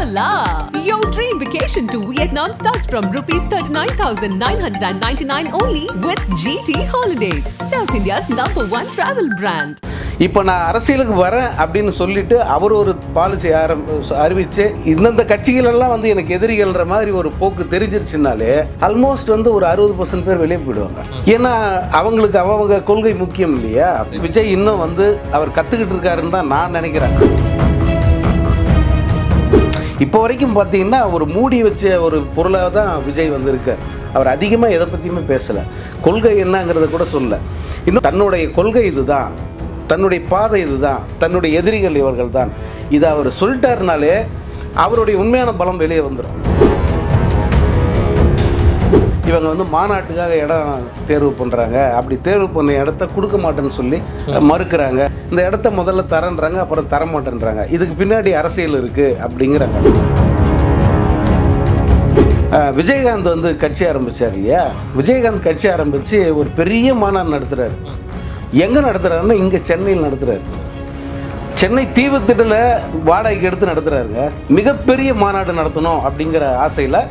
Hola! Your dream vacation to Vietnam starts from rupees 39,999 only with GT Holidays, South India's #1 travel brand. இப்போ நான் அரசியலுக்கு வரேன் அப்படின்னு சொல்லிட்டு அவர் ஒரு பாலிசி அறிவித்து இந்தந்த கட்சிகளெல்லாம் வந்து எனக்கு எதிரிகள்ன்ற மாதிரி ஒரு போக்கு தெரிஞ்சிருச்சுனாலே ஆல்மோஸ்ட் வந்து ஒரு 60% பேர் வெளியே போயிடுவாங்க. ஏன்னா அவங்களுக்கு அவங்க கொள்கை முக்கியம் இல்லையா. விஜய் இன்னும் வந்து அவர் கற்றுக்கிட்டு இருக்காருன்னு தான் நான் நினைக்கிறேன். இப்போ வரைக்கும் பார்த்தீங்கன்னா ஒரு மூடி வச்ச ஒரு பொருளாக தான் விஜய் வந்து இருக்கார். அவர் அதிகமாக எதை பற்றியுமே பேசலை, கொள்கை என்னங்கிறத கூட சொல்ல. இன்னும் தன்னுடைய கொள்கை இதுதான், தன்னுடைய பாதை இதுதான், தன்னுடைய எதிரிகள் இவர்கள் தான், இதை அவர் சொல்லிட்டாருனாலே அவருடைய உண்மையான பலம் வெளியே வந்துடும். இவங்க வந்து மாநாட்டுக்காக இடம் தேர்வு பண்ணுறாங்க, அப்படி தேர்வு பண்ண இடத்த கொடுக்க மாட்டேன்னு சொல்லி மறுக்கிறாங்க. இந்த இடத்த முதல்ல தரன்றாங்க, அப்புறம் தரமாட்டேன்றாங்க. இதுக்கு பின்னாடி அரசியல் இருக்குது அப்படிங்கிறாங்க. விஜயகாந்த் வந்து கட்சி ஆரம்பித்தார் இல்லையா. விஜயகாந்த் கட்சி ஆரம்பித்து ஒரு பெரிய மாநாடு நடத்துகிறார். எங்கே நடத்துகிறாருன்னா இங்கே சென்னையில் நடத்துகிறாரு. சென்னை தீவுத்திடல வாடகைக்கு எடுத்து நடத்துகிறாருங்க. மிகப்பெரிய மாநாடு நடத்தணும் அப்படிங்கிற ஆசையில்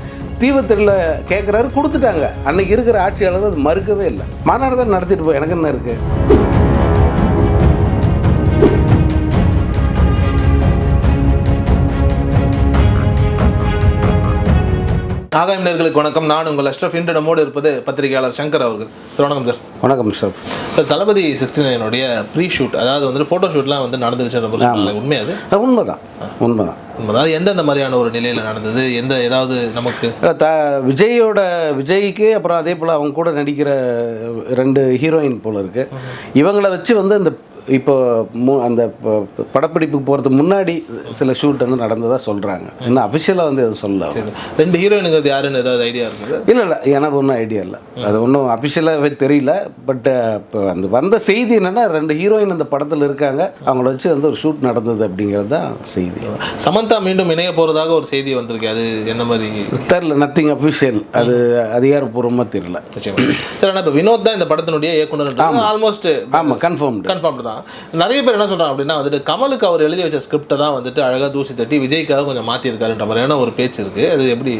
தீவுத்திடல கேட்குறாரு, கொடுத்துட்டாங்க. அன்னைக்கு இருக்கிற ஆட்சியாளர் அது மறுக்கவே இல்லை. மாநாடு தான் நடத்திட்டு போய் எனக்கு என்ன இருக்குது. ஆகாயம் நேயர்களுக்கு வணக்கம். நான் உங்கள் அஷ்ரஃப். இன்று நம்மோடு இருப்பது பத்திரிகையாளர் சங்கர் அவர்கள். சார் வணக்கம் சார். வணக்கம் சார். சார், தளபதி 69 ப்ரீ ஷூட், அதாவது வந்து ஃபோட்டோ ஷூட்லாம் வந்து நடந்துருச்சு. உண்மை அது? உண்மைதான். அதாவது எந்தெந்த மாதிரியான ஒரு நிலையில் நடந்தது? ஏதாவது நமக்கு விஜய்க்கு அப்புறம் அதே போல் அவங்க கூட நடிக்கிற 2 ஹீரோயின் போல் இருக்குது. இவங்களை வச்சு வந்து இந்த இப்போ அந்த படப்பிடிப்புக்கு போகிறதுக்கு முன்னாடி சில ஷூட் வந்து நடந்ததாக சொல்கிறாங்க. இன்னும் அஃபிஷியலாக வந்து எதுவும் சொல்லல. 2 ஹீரோயினுங்கிறது யாருன்னு ஏதாவது ஐடியா இருக்குது? இல்லை, எனக்கு ஒன்றும் ஐடியா இல்லை. அது ஒன்றும் அஃபிஷியலாகவே தெரியல. பட் இப்போ அந்த வந்த செய்தி என்னென்னா 2 ஹீரோயின் அந்த படத்தில் இருக்காங்க, அவங்கள வச்சு வந்து ஒரு ஷூட் நடந்தது அப்படிங்கிறது தான் செய்தி. சமந்தா மீண்டும் இணைய போகிறதாக ஒரு செய்தி வந்திருக்கு. அது என்ன மாதிரி தெரியல. Nothing official. அது அதிகாரப்பூர்வமாக தெரியல. சார், ஆனால் இப்போ வினோத் தான் இந்த படத்தினுடைய இயக்குனர். ஆல்மோஸ்ட் ஆமாம், கன்ஃபார்ம் தான். நிறைய பேர் என்ன சொல்றாங்க அப்படின்னா வந்துட்டு கமலுக்கு அவர் எழுதி வச்ச ஸ்கிரிப்டை தான் வந்துட்டு அழகாக தூசி தட்டி விஜய்க்காக கொஞ்சம் மாற்றிருக்காருன்ற மாதிரியான ஒரு பேச்சு இருக்கு. அது எப்படி?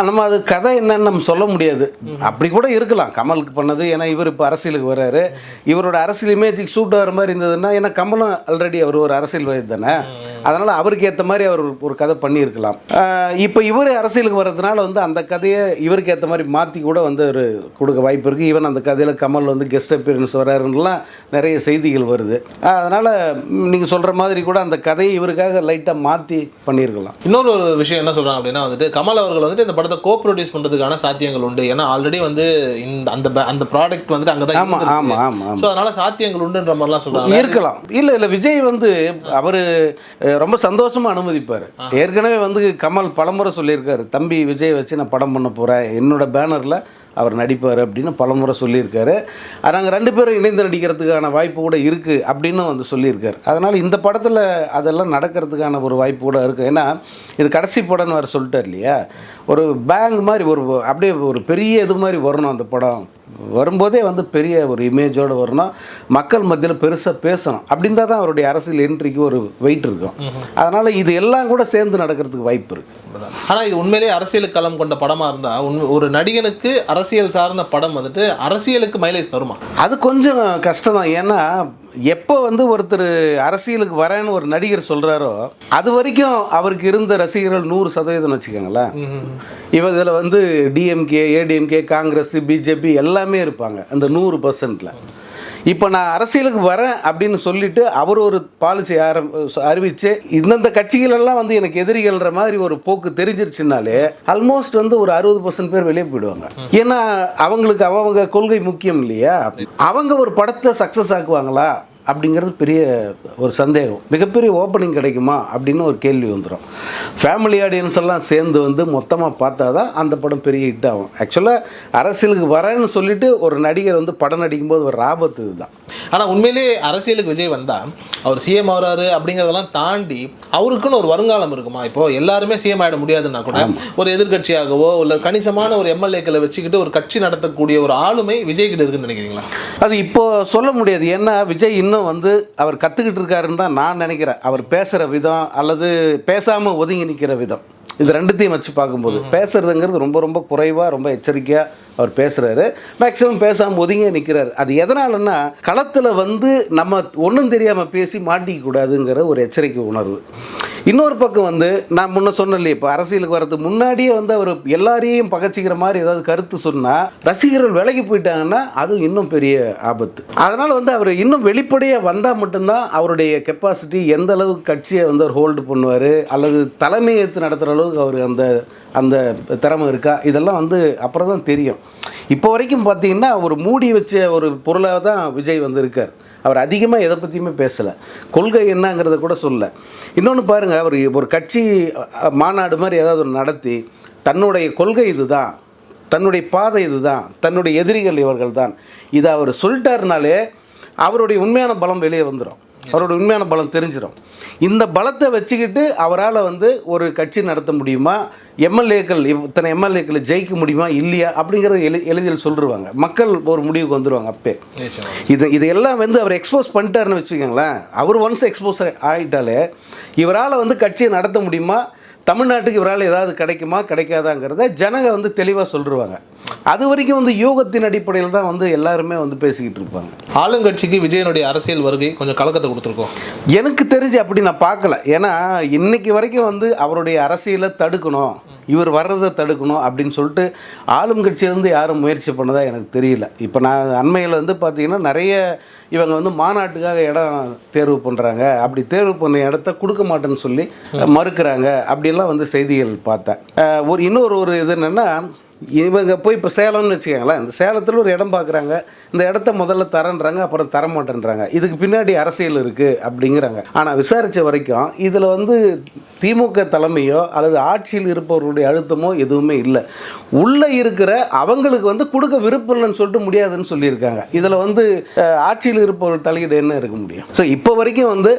நம்ம அது கதை என்னன்னு நம்ம சொல்ல முடியாது. அப்படி கூட இருக்கலாம் கமலுக்கு பண்ணது. ஏன்னா இவர் இப்போ அரசியலுக்கு வர்றாரு, இவரோட அரசியல் இமேஜுக்கு சூட் ஆகிற மாதிரி இருந்ததுன்னா, ஏன்னா கமலும் ஆல்ரெடி அவர் ஒரு அரசியல் வயது தானே, அதனால் அவருக்கு ஏற்ற மாதிரி அவர் ஒரு கதை பண்ணியிருக்கலாம். இப்போ இவர் அரசியலுக்கு வர்றதுனால வந்து அந்த கதையை இவருக்கு ஏற்ற மாதிரி மாற்றி கூட வந்து ஒரு கொடுக்க வாய்ப்பு இருக்குது. ஈவன் அந்த கதையில் கமல் வந்து கெஸ்ட் அப்பியரன்ஸ் வர்றாருலாம் நிறைய செய்திகள் வருது. அதனால் நீங்கள் சொல்கிற மாதிரி கூட அந்த கதையை இவருக்காக லைட்டாக மாற்றி பண்ணியிருக்கலாம். இன்னொரு விஷயம் என்ன சொல்கிறாங்க அப்படின்னா வந்துட்டு கமல் அவர்கள் வந்துட்டு இந்த படத்தை கோ ப்ரொடியூஸ் பண்ணுறதுக்கான சாத்தியங்கள் உண்டு. ஏன்னா ஆல்ரெடி வந்து அந்த ப்ராடக்ட் வந்துட்டு அங்கே தான். ஆமாம். ஸோ அதனால் சாத்தியங்கள் உண்டுன்ற மாதிரிலாம் சொல்கிறாங்க. இருக்கலாம். இல்லை, விஜய் வந்து அவர் ரொம்ப சந்தோஷமாக அனுமதிப்பார். ஏற்கனவே வந்து கமல் பலமுறை சொல்லியிருக்காரு, தம்பி விஜய் வச்சு நான் படம் பண்ண போகிறேன், என்னோட பேனரில் அவர் நடிப்பார் அப்படின்னு பலமுறை சொல்லியிருக்காரு. நாங்கள் 2 பேரும் இணைந்து நடிக்கிறதுக்கான வாய்ப்பு கூட இருக்குது அப்படின்னு வந்து சொல்லியிருக்காரு. அதனால் இந்த படத்தில் அதெல்லாம் நடக்கிறதுக்கான ஒரு வாய்ப்பு கூட இருக்குது. ஏன்னா இது கடைசி படம்னு வேறு சொல்லிட்டார் இல்லையா. ஒரு பேங்க் மாதிரி அப்படியே ஒரு பெரிய இது மாதிரி வரணும். அந்த படம் வரும்போதே வந்து பெரிய ஒரு இமேஜோடு வரணும், மக்கள் மத்தியில் பெருசாக பேசணும். அப்படின்னா தான் அவருடைய அரசியல் என்ட்ரிக்கு ஒரு வெயிட் இருக்கும். அதனால் இது எல்லாம் கூட சேர்ந்து நடக்கிறதுக்கு வாய்ப்பு இருக்குது. ஆனால் இது உண்மையிலேயே அரசியலுக்கு களம் கொண்ட படமாக இருந்தால் ஒரு நடிகனுக்கு அரசியல் சார்ந்த படம் வந்துட்டு அரசியலுக்கு மைலேஜ் தருமா? அது கொஞ்சம் கஷ்டம் தான். ஏன்னா எப்போ வந்து ஒருத்தர் அரசியலுக்கு வரேன்னு ஒரு நடிகர் சொல்கிறாரோ அது வரைக்கும் அவருக்கு இருந்த ரசிகர்கள் 100% வச்சுக்கோங்களேன். இதில் வந்து டிஎம்கே, ஏடிஎம்கே, காங்கிரஸ், பிஜேபி எல்லாமே இருப்பாங்க அந்த 100%. இப்போ நான் அரசியலுக்கு வரேன் அப்படின்னு சொல்லிட்டு அவர் ஒரு பாலிசி அறிவித்து இந்தந்த கட்சிகளெல்லாம் வந்து எனக்கு எதிரிகள்ன்ற மாதிரி ஒரு போக்கு தெரிஞ்சிருச்சுனாலே ஆல்மோஸ்ட் வந்து ஒரு 60% பேர் வெளியே போயிடுவாங்க. ஏன்னா அவங்களுக்கு அவங்க கொள்கை முக்கியம் இல்லையா. அவங்க ஒரு படத்தை சக்ஸஸ் ஆக்குவாங்களா அப்படிங்கிறது பெரிய ஒரு சந்தேகம். மிகப்பெரிய ஓப்பனிங் கிடைக்குமா அப்படின்னு ஒரு கேள்வி வந்துடும். ஃபேமிலி ஆடியன்ஸ் எல்லாம் சேர்ந்து வந்து மொத்தமாக பார்த்தா தான் அந்த படம் பெரிய ஹிட் ஆகும். ஆக்சுவலாக அரசியலுக்கு வரேன்னு சொல்லிட்டு ஒரு நடிகர் வந்து படம் நடிக்கும்போது ஒரு ஆபத்து இதுதான். ஆனால் உண்மையிலே அரசியலுக்கு விஜய் வந்தால் அவர் சிஎம் ஆகிறாரு அப்படிங்கிறதெல்லாம் தாண்டி அவருக்குன்னு ஒரு வருங்காலம் இருக்குமா? இப்போது எல்லாருமே சிஎம் ஆகிட முடியாதுன்னா கூட ஒரு எதிர்கட்சியாகவோ இல்லை கணிசமான ஒரு எம்எல்ஏக்களை வச்சுக்கிட்டு ஒரு கட்சி நடத்தக்கூடிய ஒரு ஆளுமை விஜய் கிட்ட இருக்குன்னு நினைக்கிறீங்களா? அது இப்போ சொல்ல முடியாது. ஏன்னா விஜய் இன்னும் வந்து அவர் கற்றுக்கிட்டு இருக்காருன்னு தான் நான் நினைக்கிறேன். அவர் பேசுகிற விதம் அல்லது பேசாமல் ஒதுங்கி நிற்கிற விதம், இது ரெண்டுத்தையும் வச்சு பார்க்கும்போது பேசுறதுங்கிறது ரொம்ப ரொம்ப குறைவாக ரொம்ப எச்சரிக்கையாக அவர் பேசுகிறாரு. மேக்ஸிமம் பேசாமல் ஒதுங்கியே நிற்கிறாரு. அது எதனாலன்னா களத்தில் வந்து நம்ம ஒன்றும் தெரியாமல் பேசி மாட்டிக்க கூடாதுங்கிற ஒரு எச்சரிக்கை உணர்வு. இன்னொரு பக்கம் வந்து நான் முன்ன சொன்னலையே, இப்போ அரசியலுக்கு வரதுக்கு முன்னாடியே வந்து அவர் எல்லாரையும் பகச்சிக்கிற மாதிரி ஏதாவது கருத்து சொன்னால் ரசிகர்கள் விலகி போயிட்டாங்கன்னா அது இன்னும் பெரிய ஆபத்து. அதனால் வந்து அவர் இன்னும் வெளிப்படையாக வந்தால் மட்டும்தான் அவருடைய கெப்பாசிட்டி எந்த அளவுக்கு கட்சியை வந்து அவர் ஹோல்டு பண்ணுவார் அல்லது தலைமை ஏற்று நடத்துகிற அளவுக்கு அவர் அந்த திறமை இருக்கா, இதெல்லாம் வந்து அப்புறம் தான் தெரியும். இப்போ வரைக்கும் பார்த்தீங்கன்னா ஒரு மூடி வச்ச ஒரு பொருளாக தான் விஜய் வந்து இருக்கார். அவர் அதிகமாக எதை பற்றியுமே பேசலை, கொள்கை என்னங்கிறத கூட சொல்ல. இன்னொன்று பாருங்கள், அவர் ஒரு கட்சி மாநாடு மாதிரி ஏதாவது ஒரு நடத்தி தன்னுடைய கொள்கை இதுதான், தன்னுடைய பாதை இதுதான், தன்னுடைய எதிரிகள் இவர்கள் தான், இதை அவர் சொல்லிட்டாருனாலே அவருடைய உண்மையான பலம் வெளியே வந்துடும், அவருடைய உண்மையான பலம் தெரிஞ்சிடும். இந்த பலத்தை வச்சுக்கிட்டு அவரால் வந்து ஒரு கட்சி நடத்த முடியுமா, எம்எல்ஏக்கள் இத்தனை எம்எல்ஏக்களை ஜெயிக்க முடியுமா இல்லையா அப்படிங்கிறத எளிதில் சொல்லிடுவாங்க. மக்கள் ஒரு முடிவுக்கு வந்துடுவாங்க. அப்பே இதெல்லாம் வந்து அவர் எக்ஸ்போஸ் பண்ணிட்டாருன்னு வச்சுக்கோங்களேன். அவர் ஒன்ஸ் எக்ஸ்போஸ் ஆகிட்டாலே இவரால் வந்து கட்சியை நடத்த முடியுமா, தமிழ்நாட்டுக்கு இவரால் ஏதாவது கிடைக்குமா கிடைக்காதாங்கிறத ஜனங்க வந்து தெளிவாக சொல்லிடுவாங்க. அது வரைக்கும் வந்து யூகத்தின் அடிப்படையில் தான் வந்து எல்லாருமே வந்து பேசிக்கிட்டு இருப்பாங்க. ஆளுங்கட்சிக்கு விஜயனுடைய அரசியல் வருகை கொஞ்சம் கலக்கத்தை கொடுத்துருக்கோம் எனக்கு தெரிஞ்சு. அப்படி நான் பார்க்கல. ஏன்னா இன்னைக்கு வரைக்கும் வந்து அவருடைய அரசியலை தடுக்கணும், இவர் வர்றதை தடுக்கணும் அப்படின்னு சொல்லிட்டு ஆளும் கட்சியிலேருந்து யாரும் முயற்சி பண்ணதா எனக்கு தெரியல. இப்போ நான் அண்மையில் வந்து பார்த்தீங்கன்னா நிறைய இவங்க வந்து மாநாட்டுக்காக இடம் தேர்வு பண்ணுறாங்க, அப்படி தேர்வு பண்ண இடத்த கொடுக்க மாட்டேன்னு சொல்லி மறுக்கிறாங்க அப்படிலாம் வந்து செய்திகள் பார்த்தேன். இன்னொரு இது என்னென்னா, இவங்க போய் இப்போ சேலம்னு வச்சுக்கோங்களேன், இந்த சேலத்தில் ஒரு இடம் பார்க்குறாங்க, இந்த இடத்த முதல்ல தரேன்றாங்க, அப்புறம் தரமாட்டேன்றாங்க, இதுக்கு பின்னாடி அரசியல் இருக்குது அப்படிங்கிறாங்க. ஆனால் விசாரித்த வரைக்கும் இதில் வந்து திமுக தலைமையோ அல்லது ஆட்சியில் இருப்பவர்களுடைய அழுத்தமோ எதுவுமே இல்லை. உள்ளே இருக்கிற அவங்களுக்கு வந்து கொடுக்க விருப்பம் இல்லைன்னு சொல்லிட்டு முடியாதுன்னு சொல்லியிருக்காங்க. இதில் வந்து ஆட்சியில் இருப்பவர்கள் தலையீடு என்ன இருக்க முடியும்? ஸோ இப்போ வரைக்கும் வந்து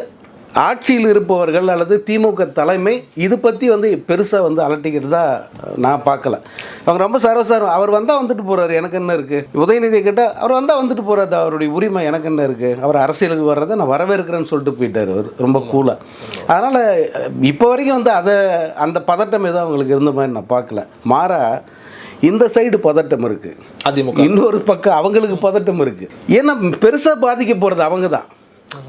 ஆட்சியில் இருப்பவர்கள் அல்லது திமுக தலைமை இது பற்றி வந்து பெருசாக வந்து அலட்டிக்கிறதா நான் பார்க்கல. அவங்க ரொம்ப சர்வசாரம், அவர் வந்தால் வந்துட்டு போகிறாரு, எனக்கு என்ன இருக்குது. உதயநிதியை கேட்டால் அவர் வந்தால் வந்துட்டு போகிறாரு, அவருடைய உரிமை, எனக்கு என்ன இருக்குது. அவர் அரசியலுக்கு வர்றதை நான் வரவேற்கிறேன்னு சொல்லிட்டு போயிட்டார் அவர் ரொம்ப கூலாக. அதனால் இப்போ வரைக்கும் வந்து அந்த பதட்டம் எதுவும் அவங்களுக்கு இருந்த மாதிரி நான் பார்க்கல. மாறா இந்த சைடு பதட்டம் இருக்குது, அதிமுக இன்னொரு பக்கம் அவங்களுக்கு பதட்டம் இருக்குது. ஏன்னா பெருசாக பாதிக்க போகிறது அவங்க தான்.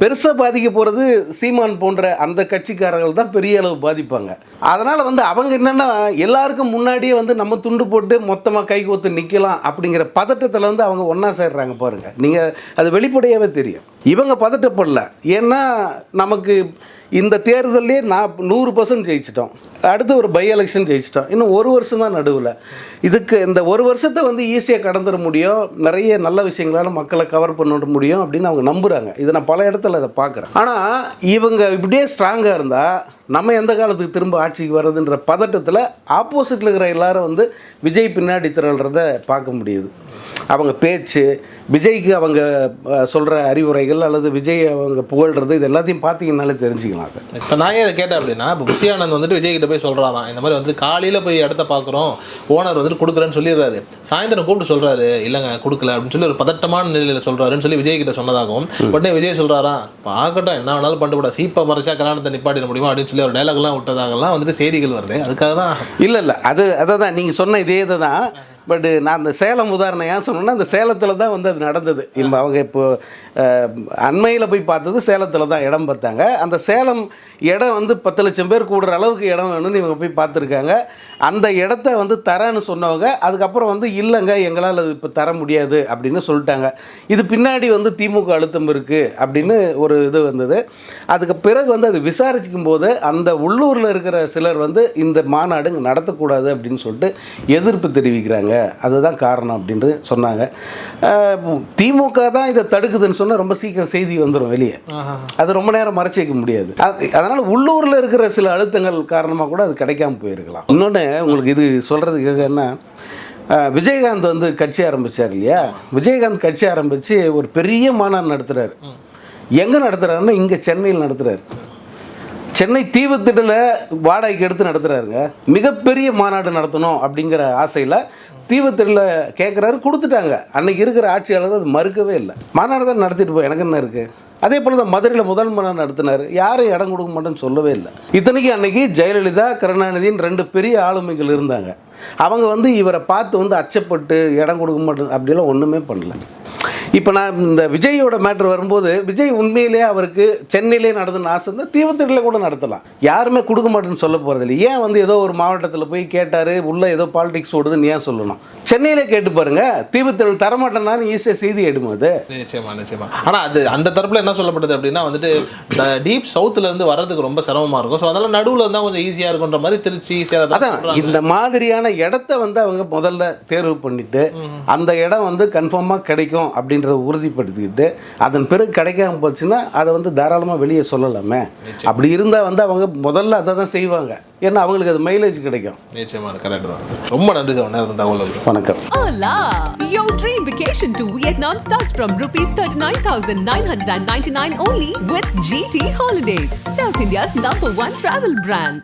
பெருசாக பாதிக்க போகிறது சீமான் போன்ற அந்த கட்சிக்காரர்கள் தான் பெரிய அளவு பாதிப்பாங்க. அதனால் வந்து அவங்க என்னென்னா எல்லாருக்கும் முன்னாடியே வந்து நம்ம துண்டு போட்டு மொத்தமாக கை கோத்து நிற்கலாம் அப்படிங்கிற பதட்டத்தில் வந்து அவங்க ஒன்றா சேர்றாங்க பாருங்கள். நீங்கள் அது வெளிப்படையாகவே தெரியும். இவங்க பதட்டப்படல. ஏன்னா நமக்கு இந்த தேர்தலே 100% ஜெயிச்சிட்டோம், அடுத்து ஒரு பை எலெக்ஷன் ஜெயிச்சிட்டோம், இன்னும் ஒரு வருஷம் தான் நடுவில். இதுக்கு இந்த ஒரு வருஷத்தை வந்து ஈஸியாக கடந்துட முடியும், நிறைய நல்ல விஷயங்களால் மக்களை கவர் பண்ண முடியும் அப்படின்னு அவங்க நம்புகிறாங்க. இதை நான் பல இடத்துல அதை பார்க்குறேன். ஆனால் இவங்க இப்படியே ஸ்ட்ராங்காக இருந்தால் நம்ம எந்த காலத்துக்கு திரும்ப ஆட்சிக்கு வர்றதுன்ற பதட்டத்தில் ஆப்போசிட்டில் இருக்கிற எல்லாரும் வந்து விஜய் பின்னாடி திரள்றத பார்க்க முடியுது. அவங்க பேச்சு, விஜய்க்கு அவங்க சொல்கிற அறிவுரைகள் அல்லது விஜய் அவங்க புகழ்றது, இது எல்லாத்தையும் பார்த்தீங்கன்னாலே தெரிஞ்சுக்கலாம். அது இப்போ நான் இதை கேட்டேன் அப்படின்னா, இப்போ புஷியானந்த் வந்துட்டு விஜய் கிட்ட போய் சொல்கிறாராம், இந்த மாதிரி வந்து காலையில் போய் இடத்த பார்க்குறோம், ஓனர் வந்துட்டு கொடுக்குறேன்னு சொல்லிடுறாரு, சாயந்தரம் கூப்பிட்டு சொல்கிறாரு இல்லைங்க கொடுக்கல அப்படின்னு சொல்லி ஒரு பதட்டமான நிலையில் சொல்கிறாருன்னு சொல்லி விஜய் கிட்ட சொன்னதாகவும், உடனே விஜய் சொல்கிறாராம் பார்க்கட்டும் என்ன வேணாலும் பண்ணிவிட, சீப்பை மறைச்சா கல்யாணத்தை நிப்பாட்டிட முடியுமா அப்படின்னு சொல்லி ஒரு டைலாக்லாம் விட்டதாகலாம் வந்துட்டு செய்திகள் வருது. அதுக்காக தான் இல்லை அதை தான் நீங்கள் சொன்ன இதே இதை தான். பட் நான் அந்த சேலம் உதாரணம் ஏன் சொன்னேன்னா, அந்த சேலத்தில் தான் வந்து அது நடந்தது. இப்போ அவங்க இப்போது அண்மையில் போய் பார்த்தது சேலத்தில் தான் இடம் பார்த்தாங்க. அந்த சேலம் இடம் வந்து 10 லட்சம் பேர் கூடுற அளவுக்கு இடம் வேணும்னு இவங்க போய் பார்த்துருக்காங்க. அந்த இடத்த வந்து தரேன்னு சொன்னவங்க அதுக்கப்புறம் வந்து இல்லைங்க எங்களால் அது இப்போ தர முடியாது அப்படின்னு சொல்லிட்டாங்க. இது பின்னாடி வந்து திமுக அழுத்தம் இருக்குது அப்படின்னு ஒரு இது வந்தது. அதுக்கு பிறகு வந்து அது விசாரிக்கும் போது அந்த உள்ளூரில் இருக்கிற சிலர் வந்து இந்த மாநாடு இங்கே நடத்தக்கூடாது அப்படின்னு சொல்லிட்டு எதிர்ப்பு தெரிவிக்கிறாங்க. அதுதான் காரணம் அப்படின்னு சொன்னாங்க. திமுக தான் இதை தடுக்குதுன்னு சொன்னால் ரொம்ப சீக்கிரம் செய்தி வந்துடும் வெளியே, அது ரொம்ப நேரம் மறைச்சி வைக்க முடியாது. அதனால் உள்ளூரில் இருக்கிற சில அழுத்தங்கள் காரணமாக கூட அது கிடைக்காம போயிருக்கலாம். இன்னொன்று உங்களுக்கு இது சொல்கிறதுக்கு என்ன, விஜயகாந்த் வந்து கட்சி ஆரம்பித்தார் இல்லையா, விஜயகாந்த் கட்சி ஆரம்பித்து ஒரு பெரிய மாநாடு நடத்துகிறார். எங்கே நடத்துகிறாருன்னா இங்கே சென்னையில் நடத்துகிறார். சென்னை தீவுத்திடல வாடகைக்கு எடுத்து நடத்துகிறாருங்க. மிகப்பெரிய மாநாடு நடத்தணும் அப்படிங்கிற ஆசையில் தீவுத்திடல கேட்குறாரு, கொடுத்துட்டாங்க. அன்றைக்கி இருக்கிற ஆட்சியாளர் அது மறுக்கவே இல்லை. மாநாடு தான் நடத்திட்டு போய் எனக்கு என்ன இருக்குது. அதே போல் தான் மதுரையில் முதல் மன்னர் நடத்தினார், யாரும் இடம் கொடுக்க மாட்டேன்னு சொல்லவே இல்லை. இத்தனைக்கு அன்னைக்கு ஜெயலலிதா கருணாநிதின்னு 2 பெரிய ஆளுமைகள் இருந்தாங்க. அவங்க வந்து இவரை பார்த்து வந்து அச்சப்பட்டு இடம் கொடுக்க மாட்டேன் அப்படிலாம் ஒன்றுமே பண்ணல. இப்போ நான் இந்த விஜயோட மேட்ரு வரும்போது, விஜய் உண்மையிலே அவருக்கு சென்னையிலே நடத்துன ஆசை இருந்தால் தீவுத்திடலில் கூட நடத்தலாம். யாருமே கொடுக்க மாட்டேன்னு சொல்ல போகிறதில்ல. ஏன் வந்து ஏதோ ஒரு மாவட்டத்தில் போய் கேட்டார், உள்ளே ஏதோ பாலிடிக்ஸ் ஓடுதுன்னு ஏன் சொல்லணும்? சென்னையிலே கேட்டு பாருங்க, தீவுத்திடல் தரமாட்டேன்னான்னு ஈஸியாக செய்தி ஆயிடும் அது. நிச்சயமா. ஆனால் அது அந்த தரப்பில் என்ன சொல்லப்பட்டது அப்படின்னா வந்துட்டு டீப் சவுத்துல இருந்து வர்றதுக்கு ரொம்ப சிரமமாக இருக்கும். ஸோ அதனால நடுவில் இருந்தால் கொஞ்சம் ஈஸியாக இருக்குன்ற மாதிரி திருச்சி அதான் இந்த மாதிரியான இடத்த வந்து அவங்க முதல்ல தேர்வு பண்ணிட்டு அந்த இடம் வந்து கன்ஃபார்மாக கிடைக்கும் அப்படின்றத உறுதிப்படுத்திக்கிட்டு அதன் பிறகு கிடைக்காம போச்சுன்னா அதை வந்து தாராளமாக வெளியே சொல்லலாமே. அப்படி இருந்தால் வந்து அவங்க முதல்ல அதை தான் செய்வாங்க. ஏன்னா அவங்களுக்கு அது மைலேஜ் கிடைக்கும். நிச்சயமா கரெக்ட் தான். ரொம்ப நன்றி சார் நேரத்துக்கு தகவல். வணக்கம். Hola! Your dream vacation to Vietnam starts from rupees 39,999 only with GT Holidays, South India's #1 travel brand.